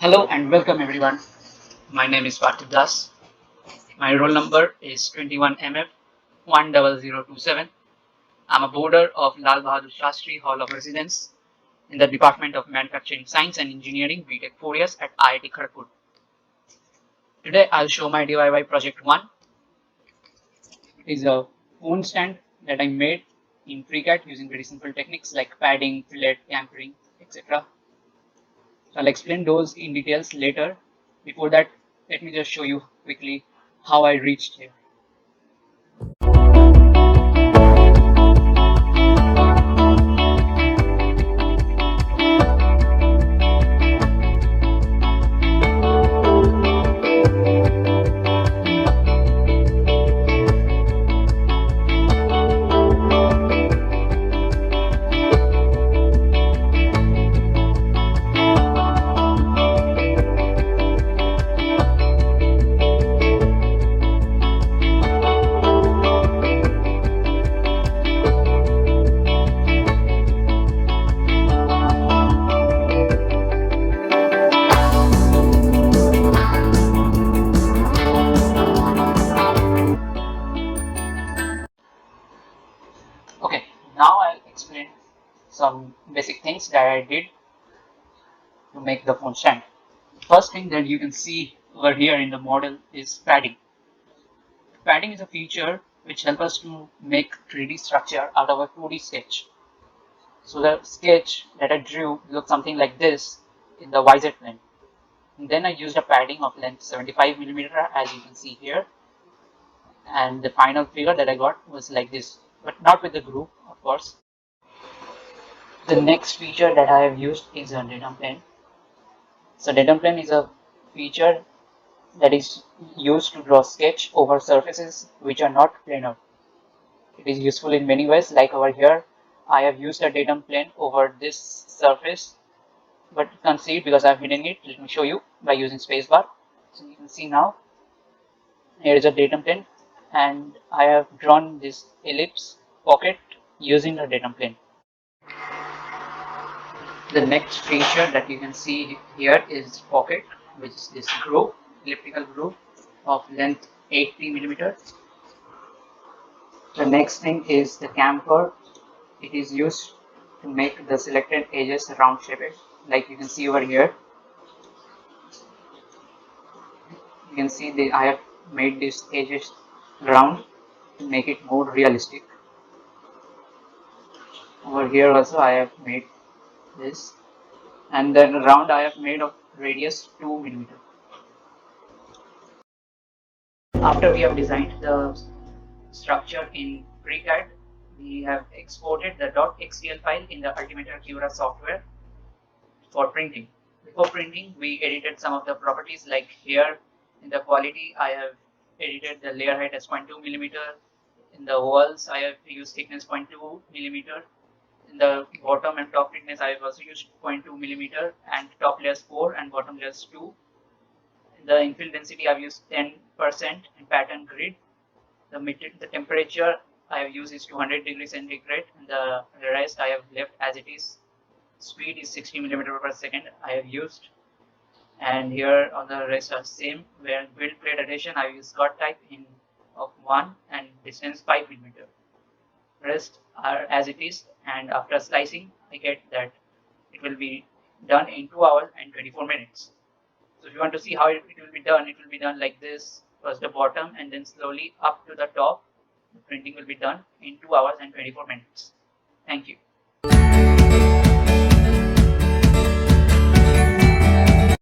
Hello and welcome everyone. My name is Parthib. My roll number is 21MF10027. I'm a boarder of Lal Bahadur Shastri Hall of Residence in the Department of Manufacturing Science and Engineering BTech 4 years at IIT Kharagpur. Today I'll show my DIY project 1. It is a phone stand that I made in FreeCad using very simple techniques like padding, fillet, anchoring, etc. So I'll explain those in details later. Before that, let me just show you quickly how I reached here. Okay, now I'll explain some basic things that I did to make the phone stand. First thing that you can see over here in the model is padding. Padding is a feature which helps us to make 3D structure out of a 2D sketch. So the sketch that I drew looked something like this in the YZ plane. And then I used a padding of length 75mm as you can see here. And the final figure that I got was like this, but not with the groove, of course. The next feature that I have used is a datum plane. So datum plane is a feature that is used to draw sketch over surfaces which are not planar. It is useful in many ways, like over here I have used a datum plane over this surface, but you can't see it because I have hidden it. Let me show you by using spacebar. So you can see now here is a datum plane and I have drawn this ellipse pocket using the datum plane. The next feature that you can see here is pocket, which is this groove, elliptical groove of length 80mm. The next thing is the camfer. It is used to make the selected edges round shaped, like you can see over here. You can see that I have made these edges round to make it more realistic. Over here also I have made this, and then round I have made of radius 2mm. After we have designed the structure in FreeCAD, we have exported the .xtl file in the Ultimaker Cura software for printing. Before printing, we edited some of the properties, like here in the quality I have edited the layer height as 0.2mm. In the walls I have used thickness 0.2mm. In the bottom and top thickness I have also used 0.2mm, and top layers 4 and bottom layers 2. In the infill density I have used 10% and pattern grid. The temperature I have used is 200 degrees centigrade, and the rest I have left as it is. Speed is 60mm per second I have used, and here on the rest are same. Where build plate adhesion I use cut type in of 1 and distance 5mm. Rest are as it is, and after slicing I get that it will be done in 2 hours and 24 minutes. So if you want to see how it will be done like this. First the bottom and then slowly up to the top. The printing will be done in 2 hours and 24 minutes. Thank you.